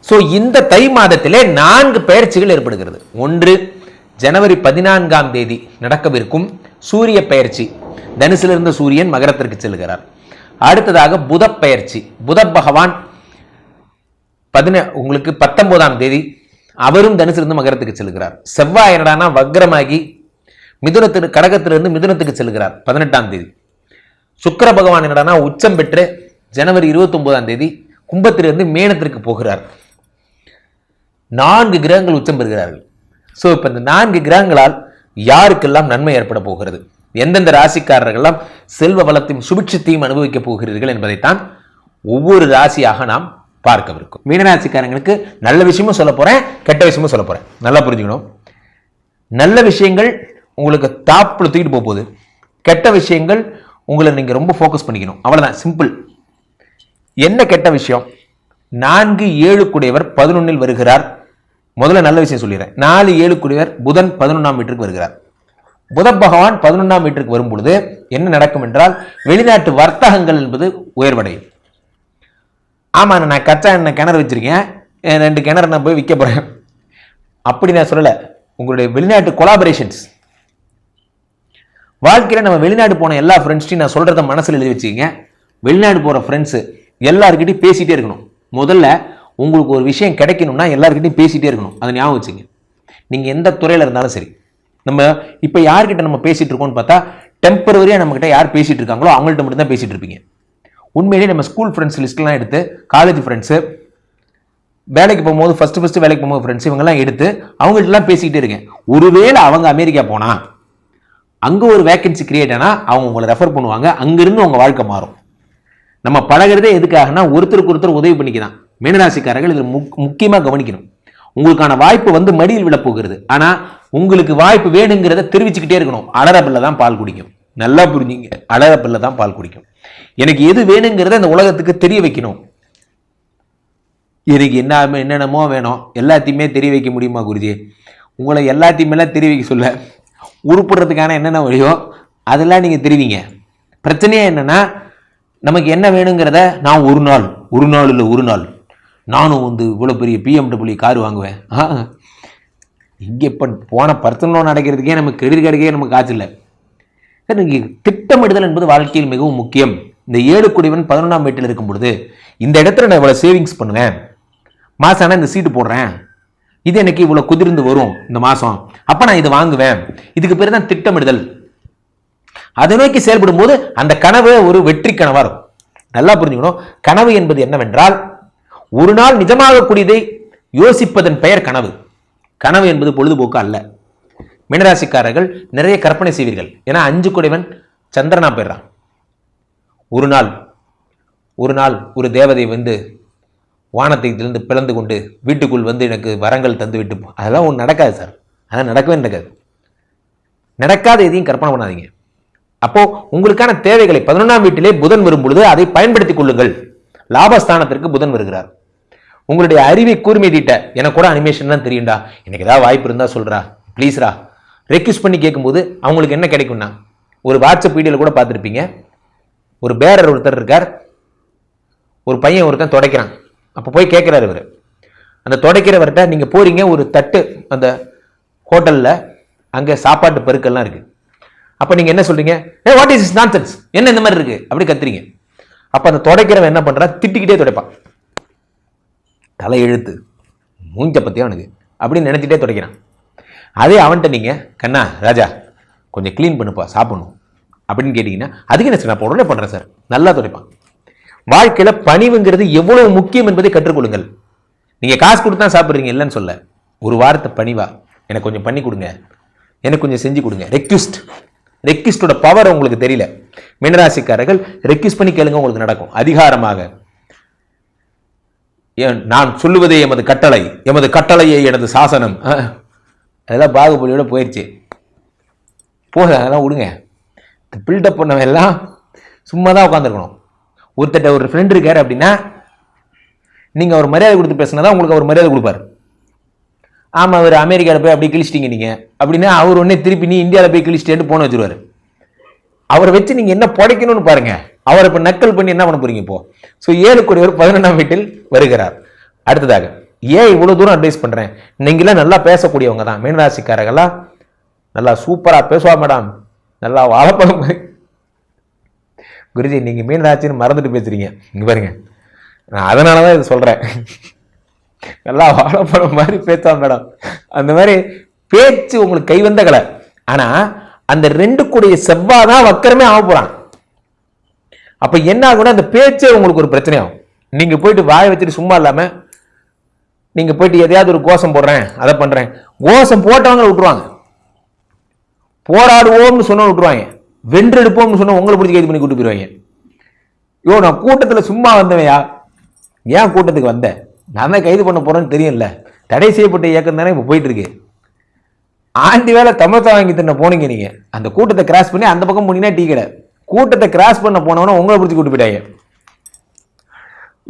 So இந்த தை மாதத்திலே 4 பெயர்ச்சிகள் ஏற்படுகிறது. ஒன்று, ஜனவரி 14ஆம் தேதி நடக்கவிருக்கும் சூரிய பெயர்ச்சி. தனுசிலிருந்து சூரியன் மகரத்திற்கு செல்கிறார். அடுத்ததாக புத பெயர்ச்சி. புத பகவான் உங்களுக்கு 19ஆம் தேதி அவரும் தனுசிலிருந்து மகரத்துக்கு செல்கிறார். செவ்வாய் என்னடானா வக்ரமாகி கடகத்திலிருந்து மிதுனத்துக்கு செல்கிறார் 18ஆம் தேதி. சுக்கிர பகவான் என்னடானா உச்சம் பெற்று ஜனவரி 29ஆம் தேதி கும்பத்திலிருந்து மேனத்திற்கு போகிறார். 4 கிரகங்கள் உச்சம் பெறுகிறார்கள். ஸோ இப்போ இந்த 4 கிரகங்களால் யாருக்கெல்லாம் நன்மை ஏற்பட போகிறது, எந்தெந்த ராசிக்காரர்கள்லாம் செல்வ வளத்தையும் சுபிட்சத்தையும் அனுபவிக்க போகிறீர்கள் என்பதைத்தான் ஒவ்வொரு ராசியாக நாம் பார்க்கவிருக்கும். மீனராசிக்காரங்களுக்கு நல்ல விஷயமும் சொல்ல போறேன், கெட்ட விஷயமும் சொல்ல போறேன். நல்லா புரிஞ்சுக்கணும். நல்ல விஷயங்கள் உங்களுக்கு டாப்ல தூக்கிட்டு போகுது, கெட்ட விஷயங்கள் உங்களை நீங்க ரொம்ப ஃபோக்கஸ் பண்ணிக்கணும். அவ்வளவுதான், சிம்பிள். என்ன கெட்ட விஷயம்? 4 7 கூடியவர் 11இல் வருகிறார். முதல்ல நல்ல விஷயம் சொல்லிடுறேன். 4 7 கூடியவர் புதன் 11ஆம் வீட்டிற்கு வருகிறார். புத பகவான் 11ஆம் வீட்டிற்கு வரும் பொழுது என்ன நடக்கும் என்றால், வெளிநாட்டு வர்த்தகங்கள் என்பது உயர்வடையும். ஆமா, நான் கச்சா எண்ணெய் கிணறு வச்சிருக்கேன், 2 கிணறு நான் போய் விற்க போறேன் அப்படி நான் சொல்லல. உங்களுடைய வெளிநாட்டு கொலாபரேஷன்ஸ், வாழ்க்கையில நம்ம வெளிநாடு போன எல்லா ஃப்ரெண்ட்ஸ்டையும் நான் சொல்றத மனசுல எழுதி வச்சுக்கங்க. வெளிநாடு போற ஃப்ரெண்ட்ஸ் எல்லாருக்கிட்டையும் பேசிட்டே இருக்கணும். முதல்ல உங்களுக்கு ஒரு விஷயம் கிடைக்கணும்னா எல்லாருக்கிட்டையும் பேசிட்டே இருக்கணும். அதை ஞாபகம் வச்சுங்க. நீங்க எந்த துறையில இருந்தாலும் சரி. நம்ம இப்ப யார்கிட்ட நம்ம பேசிட்டு இருக்கோம்னு பார்த்தா, டெம்பரவரியா நம்ம கிட்ட யார் பேசிட்டு இருக்காங்களோ அவங்கள்ட்ட மட்டும் தான் பேசிட்டு இருப்பீங்க. உண்மையிலேயே நம்ம ஸ்கூல் ஃப்ரெண்ட்ஸ் லிஸ்ட்லாம் எடுத்து, காலேஜ் ஃப்ரெண்ட்ஸு, வேலைக்கு போகும்போது ஃபர்ஸ்ட் வேலைக்கு போகும்போது ஃப்ரெண்ட்ஸ், இவங்கெல்லாம் எடுத்து அவங்கள்ட்டலாம் பேசிக்கிட்டே இருக்கேன். ஒருவேளை அவங்க அமெரிக்கா போனா அங்கே ஒரு வேக்கன்சி கிரியேட் ஆனால் அவங்க உங்களை ரெஃபர் பண்ணுவாங்க. அங்கிருந்து உங்க வாழ்க்கை மாறும். நம்ம பழகிறதே எதுக்காகனா ஒருத்தருக்கு ஒருத்தர் உதவி பண்ணிக்கலாம். மீனராசிக்காரர்கள் இதில் முக்கியமாக கவனிக்கணும். உங்களுக்கான வாய்ப்பு வந்து மடியில் விழப்போகிறது. ஆனால் உங்களுக்கு வாய்ப்பு வேணுங்கிறத தெரிவிச்சுக்கிட்டே இருக்கணும். அலறப்பில்ல தான் பால் குடிக்கும். நல்லா புரிஞ்சுங்க, அலறப்பில்ல தான் பால் குடிக்கும். எனக்கு எது வேணுங்கிறத இந்த உலகத்துக்கு தெரிய வைக்கணும். எனக்கு என்னென்னமோ வேணும் எல்லாத்தையுமே தெரிய வைக்க முடியுமா குருஜி? உங்களை எல்லாத்தையுமே தெரிய வைக்க சொல்ல, உருப்படுறதுக்கான என்னென்ன வழியோ அதெல்லாம் நீங்கள் தெரிவிங்க. பிரச்சனையே என்னன்னா, நமக்கு என்ன வேணுங்கிறத நான் ஒரு நாள் இல்லை ஒரு நாள் நானும் வந்து இவ்வளோ பெரிய BMW கார் வாங்குவேன். இங்கே இப்போ போன பர்சனல் லோன் அடைக்கிறதுக்கே நமக்கு கிரெடிட் கார்டுக்கே நமக்கு காசு இல்லை. நீங்கள் திட்டமிடுதல் என்பது வாழ்க்கையில் மிகவும் முக்கியம். இந்த 7 கூடியவன் 11ஆம் வீட்டில் இருக்கும் பொழுது, இந்த இடத்துல நான் இவ்வளோ சேவிங்ஸ் பண்ணுவேன், மாதம் ஆனால் இந்த சீட்டு போடுறேன், இது எனக்கு இவ்வளோ குதிர்ந்து வரும் இந்த மாதம், அப்போ நான் இதை வாங்குவேன். இதுக்கு பேர் தான் திட்டமிடுதல். அதை நோக்கி செயல்படும் போது அந்த கனவு ஒரு வெற்றி கனவா இருக்கும். நல்லா புரிஞ்சுக்கணும். கனவு என்பது என்னவென்றால், ஒரு நாள் நிஜமாகக்கூடியதை யோசிப்பதன் பெயர் கனவு. கனவு என்பது பொழுதுபோக்கு அல்ல. மீனராசிக்காரர்கள் நிறைய கற்பனை செய்வீர்கள். ஏன்னா 5 கூடியவன் சந்திரனா போயிடுறான். ஒரு நாள் ஒரு தேவதை வந்து வானத்திலிருந்து பிளந்து கொண்டு வீட்டுக்குள் வந்து எனக்கு வரங்கள் தந்து விட்டு, அதெல்லாம் ஒன்று நடக்காது சார். அதெல்லாம் நடக்கவே நடக்காது. நடக்காத எதையும் கற்பனை பண்ணாதீங்க. அப்போ உங்களுக்கான தேவைகளை 11ஆம் வீட்டிலே புதன் வரும் பொழுது அதை பயன்படுத்திக் கொள்ளுங்கள். லாபஸ்தானத்திற்கு புதன் வருகிறார். உங்களுடைய அறிவை கூர்மை தீட்ட, எனக்கு கூட அனிமேஷன் தான் தெரியும்டா, எனக்கு ஏதாவது வாய்ப்பு இருந்தா சொல்றா ப்ளீஸ்ரா, ரெக்வஸ்ட் பண்ணி கேட்கும்போது அவங்களுக்கு என்ன கிடைக்கும்னா, ஒரு வாட்ஸ்அப் வீடியோல கூட பார்த்துருப்பீங்க. ஒரு பேரர் ஒருத்தர் இருக்கார், ஒரு பையன் ஒருத்தன் துடைக்கிறான். அப்போ போய் கேட்கிறார் இவர், அந்த துடைக்கிறவர்கிட்ட நீங்க போறீங்க, ஒரு தட்டு அந்த ஹோட்டல்ல அங்கே சாப்பாட்டு பெருக்கெல்லாம் இருக்கு. அப்போ நீங்க என்ன சொல்றீங்க? வாட் இஸ் திஸ் நான்சென்ஸ், என்ன இந்த மாதிரி இருக்கு அப்படி கத்துறீங்க. அப்ப அந்த துடைக்கிறவன் என்ன பண்றான்? திட்டிக்கிட்டே துடைப்பான். தலை எழுத்து மூஞ்ச பத்தியா அவனுக்கு அப்படின்னு நினைச்சிட்டே துடைக்கிறான். அதே அவன்கிட்ட நீங்க, கண்ணா ராஜா கொஞ்சம் கிளீன் பண்ணுப்பா சாப்பிடணும் அப்படின்னு கேட்டீங்கன்னா, அதுக்கு என்ன சார் நான் உடனே பண்றேன் சார், நல்லா துடைப்பான். வாழ்க்கையில பணிவுங்கிறது எவ்வளவு முக்கியம் என்பதை கற்றுக்கொள்ளுங்கள். நீங்க காசு கொடுத்தா சாப்பிடுறீங்க இல்லைன்னு சொல்ல, ஒரு வாரத்தை பணிவா எனக்கு கொஞ்சம் பண்ணி கொடுங்க, எனக்கு கொஞ்சம் செஞ்சு கொடுங்க. ரெக்வெஸ்டோட பவர் உங்களுக்கு தெரியல. மீனராசிக்காரர்கள் ரெக்வெஸ்ட் பண்ணி கேளுங்க, உங்களுக்கு நடக்கும். அதிகாரமாக நான் சொல்லுவதே எமது கட்டளை, எமது கட்டளையே எனது சாசனம், அதெல்லாம் பாகுபலியோட போயிடுச்சு. அதெல்லாம் விடுங்க. பில்டப் பண்ணவன் எல்லாம் சும்மா தான் உட்காந்துருக்கணும். ஒருத்தட்ட ஒரு ஃப்ரெண்ட் இருக்காரு அப்படின்னா, நீங்க அவர் மரியாதை கொடுத்து பேசினாதான் உங்களுக்கு அவர் மரியாதை கொடுப்பாரு. ஆமா, அவர் அமெரிக்காவில் போய் அப்படி கிழிச்சிட்டீங்க நீங்க அப்படின்னா, அவர் உடனே திருப்பி நீ இந்தியாவில் போய் கிழிச்சிட்டேன்னு போன வச்சிருவாரு. அவரை வச்சு நீங்க என்ன படைக்கணும்னு பாருங்க. அவர் இப்ப நக்கல் பண்ணி என்ன பண்ண போறீங்க இப்போ? 7 கூடியவர் 11ஆம் வீட்டில் வருகிறார். அடுத்ததாக ஏன் இவ்வளவு தூரம் அட்வைஸ் பண்றேன்? நீங்களாம் நல்லா பேசக்கூடியவங்க தான், மீனராசிக்காரர்களா நல்லா சூப்பரா பேசுவா மேடம், நல்லா வாழைப்பழம். குருஜி நீங்க மீனராசின்னு மறந்துட்டு பேசுறீங்க, இங்க பாருங்க நான் அதனாலதான் இது சொல்றேன். நல்லா வாழைப்பழம் மாதிரி பேசுவா மேடம். அந்த மாதிரி பேச்சு உங்களுக்கு கை வந்த கலை. ஆனா அந்த 2 கூடிய செவ்வாதான் வக்கரமே ஆக போறான். அப்ப என்ன ஆகும்னா அந்த பேச்சே உங்களுக்கு ஒரு பிரச்சனையாகும். நீங்க போயிட்டு வாயை வச்சுட்டு சும்மா இல்லாம நீங்க போயிட்டு எதையாவது ஒரு கோஷம் போடுறேன் அதை பண்றேன், கோஷம் போட்டவங்க விட்டுருவாங்க. போராடுவோம்னு சொன்ன விட்டுருவாங்க, வென்றெடுப்போம்னு சொன்ன உங்களை பிடிச்சி கைது பண்ணி கூட்டு போயிருவாங்க. யோ நான் கூட்டத்துல சும்மா வந்தவையா, ஏன் கூட்டத்துக்கு வந்தேன், நான் தான் கைது பண்ண போறேன்னு தெரியும்ல, தடை செய்யப்பட்ட இயக்கம் தானே இப்ப போயிட்டு இருக்கு. ஆண்டி வேலை தமிழத்தை வாங்கி தின்ன போனீங்க நீங்க, அந்த கூட்டத்தை கிராஸ் பண்ணி அந்த பக்கம் போனீங்கன்னா டீ கடை, கூட்டத்தை கிராஸ் பண்ண போனவன உங்களை பிடிச்சி கூட்டு போயிட்டாங்க.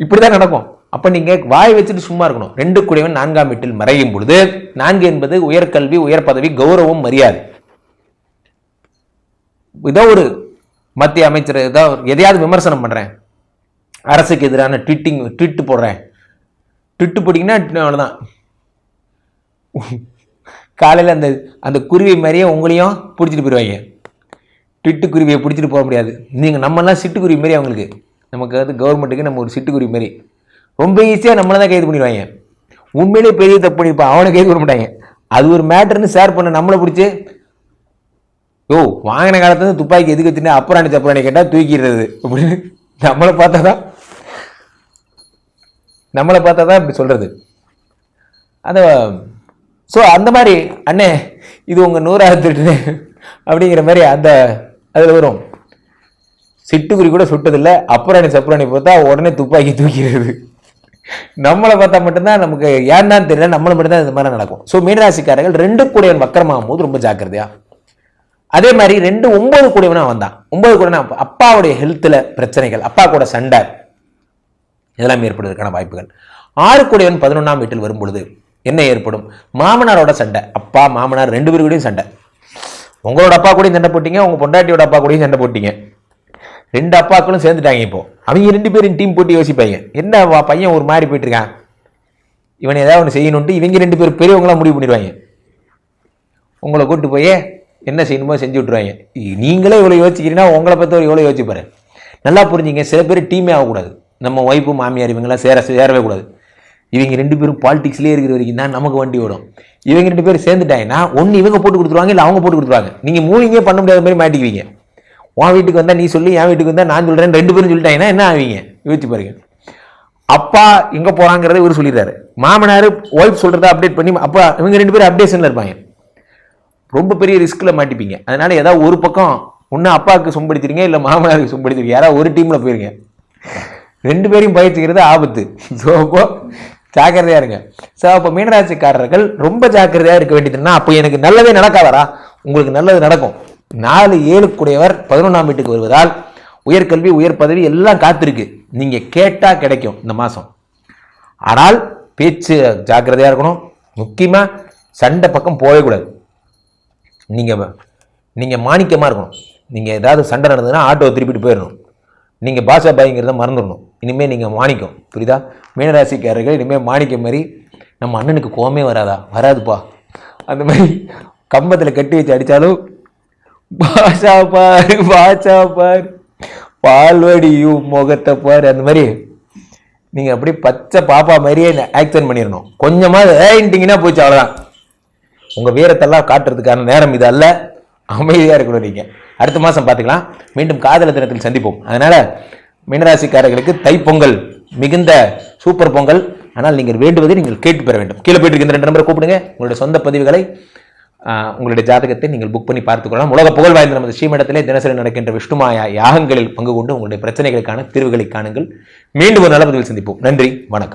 இப்படிதான் நடக்கும். அப்ப நீங்க வாய் வச்சுட்டு சும்மா இருக்கணும். 2 கூடியவன் 4ஆம் வீட்டில் மறையும் பொழுது, 4 என்பது உயர்கல்வி, உயர் பதவி, கௌரவம், மரியாதை. இதோ ஒரு மத்திய அமைச்சர் ஏதோ எதையாவது விமர்சனம் பண்றேன், அரசுக்கு எதிரான ட்வீட் போடுறேன், ட்வீட் போட்டீங்கன்னா அவ்வளவுதான். காலையில் அந்த குருவி மாதிரியே உங்களையும் பிடிச்சிட்டு போயிடுவாங்க. ட்விட்டு குருவியை பிடிச்சிட்டு போக முடியாது. நீங்கள் நம்மளாம் சிட்டுக்குருவி மாதிரி அவங்களுக்கு, நமக்கு வந்து கவர்மெண்ட்டுக்கு நம்ம ஒரு சிட்டுக்குருவி மாதிரி ரொம்ப ஈஸியாக நம்மளை தான் கைது பண்ணிடுவாங்க. உண்மையிலே பெரிய தப்பு பண்ணிப்பான், அவனை கைது பண்ண மாட்டாங்க. அது ஒரு மேட்டர்னு ஷேர் பண்ண நம்மளை பிடிச்சி யோ வாங்கின காலத்துல துப்பாக்கி எதுக்கு வச்சுன்னா அப்புறாணி தப்புறாணி கேட்டால் தூக்கிடுறது அப்படின்னு நம்மளை பார்த்தா தான் இப்படி சொல்றது. அதை ஸோ அந்த மாதிரி அண்ணே இது உங்கள் 100வது திட்டு அப்படிங்கிற மாதிரி அந்த அதில் வரும். சிட்டுக்குருவி கூட சுட்டதில்லை, அப்புறாணி சப்புராணி பார்த்தா உடனே துப்பாக்கி தூக்கிறது. நம்மளை பார்த்தா மட்டும்தான் நமக்கு ஏன்னான்னு தெரியல, நம்மளை மட்டும்தான் இந்த மாதிரி நடக்கும். ஸோ மீனராசிக்காரர்கள் 2 கூடியவன் வக்கரமாகும் போது ரொம்ப ஜாக்கிரதையா. அதே மாதிரி 2 9 கூடியவனா வந்தான். 9 கூடியவனா அப்பாவுடைய ஹெல்த்தில் பிரச்சனைகள், அப்பா கூட சண்டை, இதெல்லாம் ஏற்படுவதற்கான வாய்ப்புகள். 6 கூடியவன் 11ஆம் வீட்டில் வரும் பொழுது என்ன ஏற்படும்? மாமனாரோட சண்டை, அப்பா மாமனார் 2 பேரு கூடயும் சண்டை. உங்களோட அப்பா கூடயும் சண்டை போட்டீங்க, உங்க பொண்டாட்டியோட அப்பா கூடயும் சண்டை போட்டீங்க. 2 அப்பாக்களும் சேர்ந்துட்டாங்க. இப்போ அவங்க 2 பேரும் டீம் போட்டு யோசிப்பாங்க, என்ன பையன் ஒரு மாதிரி போயிட்டு இருக்கான், இவன் ஏதாவது ஒன்று செய்யணும்ட்டு இவங்க 2 பேரும் பெரியவங்களாம் முடிவு பண்ணிடுவாங்க. உங்களை கூட்டு போய் என்ன செய்யணுமோ செஞ்சு விட்டுருவாங்க. நீங்களே இவ்வளோ யோசிக்கிறீங்கன்னா உங்களை பற்றி ஒரு எவ்வளோ யோசிப்பாரு. நல்லா புரிஞ்சுங்க, சில பேர் டீமே ஆகக்கூடாது. நம்ம ஒய்ஃபு மாமியார் இவங்கெல்லாம் சேரவே கூடாது. இவங்க 2 பேரும் பாலிடிக்ஸ்லேயே இருக்கிற வரைக்கும் தான் நமக்கு வண்டி ஓடும். இவங்க 2 பேரும் சேர்ந்துட்டாங்கன்னா ஒன்று இவங்க போட்டு கொடுத்துருவாங்க, இல்லை அவங்க போட்டு கொடுத்துருவாங்க. நீங்கள் மூவிங்கே பண்ண முடியாத மாதிரி மாட்டிக்குவீங்க. உன் வீட்டுக்கு வந்தால் நீ சொல்லி, என் வீட்டுக்கு வந்தால் நான் சொல்கிறேன், 2 பேரும் சொல்லிட்டாங்கன்னா என்ன ஆவீங்க யோசிச்சு பாருங்க. அப்பா எங்கே போகிறாங்கிறத இவர் சொல்லிடுறாரு, மாமனார் ஒய்ஃப் சொல்கிறத அப்டேட் பண்ணி, அப்பா இவங்க 2 பேரும் அப்டேஷனில் இருப்பாங்க. ரொம்ப பெரிய ரிஸ்கில் மாட்டிப்பீங்க. அதனால ஏதாவது ஒரு பக்கம் ஒன்று அப்பாவுக்கு சொம்படுத்திருங்க, இல்லை மாமனாருக்கு சொம்படுத்திருங்க, யாராவது ஒரு டீமில் போயிருங்க. 2 பேரையும் பயிற்சிக்கிறது ஆபத்து. ஸோ அப்போ ஜாக்கிரதையா இருங்க. ஸோ அப்போ மீனராசிக்காரர்கள் ரொம்ப ஜாக்கிரதையா இருக்க வேண்டியதுன்னா, அப்போ எனக்கு நல்லதே நடக்காதரா, உங்களுக்கு நல்லது நடக்கும். 4 7 கூடியவர் 11ஆம் வீட்டுக்கு வருவதால் உயர்கல்வி, உயர் பதவி எல்லாம் காத்திருக்கு. நீங்க கேட்டா கிடைக்கும் இந்த மாசம். ஆனால் பேச்சு ஜாக்கிரதையா இருக்கணும். முக்கியமா சண்டை பக்கம் போகவே கூடாது. நீங்க மாணிக்கமா இருக்கணும். நீங்க ஏதாவது சண்டை நடந்ததுன்னா ஆட்டோவை திருப்பிட்டு போயிடணும். நீங்க பாஷா பாய்ங்கிறத மறந்துடணும். இனிமேல் நீங்க மாணிக்கம், புரியுதா? மீனராசிக்காரர்கள் இனிமேல் மாணிக்கம் மாதிரி, நம்ம அண்ணனுக்கு கோவமே வராதா, வராதுப்பா, அந்த மாதிரி கம்பத்தில் கட்டி வச்சு அடித்தாலும் பாஷா பாரு பாஷா பாரு பால்வடியும் முகத்தை பாரு, அந்த மாதிரி நீங்கள் அப்படியே பச்சை பாப்பா மாதிரியே ஆக்ஷன் பண்ணிடணும். கொஞ்சமாக ஏன்ட்டிங்கன்னா போச்சு, அவ்வளோதான். உங்கள் வீரத்தெல்லாம் காட்டுறதுக்கான நேரம் இது அல்ல. அமைதியாக இருக்கணும். நீங்கள் அடுத்த மாதம் பார்த்துக்கலாம். மீண்டும் காதலர் தினத்தில் சந்திப்போம். அதனால் மீனராசிக்காரர்களுக்கு தைப்பொங்கல் மிகுந்த சூப்பர் பொங்கல். ஆனால் நீங்கள் வேண்டுவதை நீங்கள் கேட்டு பெற வேண்டும். கீழே போயிட்டு இருக்க 2 நம்பரை கூப்பிடுங்க. உங்களுடைய சொந்த பதிவுகளை, உங்களுடைய ஜாதகத்தை நீங்கள் புக் பண்ணி பார்த்துக்கொள்ளலாம். உலக புகழ் வாய்ந்த நமது ஸ்ரீமடத்திலே தினசரி நடக்கின்ற விஷ்ணுமாயா யாகங்களில் பங்கு கொண்டு உங்களுடைய பிரச்சனைகளுக்கான தீர்வுகளை காணுங்கள். மீண்டும் ஒரு நல்ல பதிவில் சந்திப்போம். நன்றி, வணக்கம்.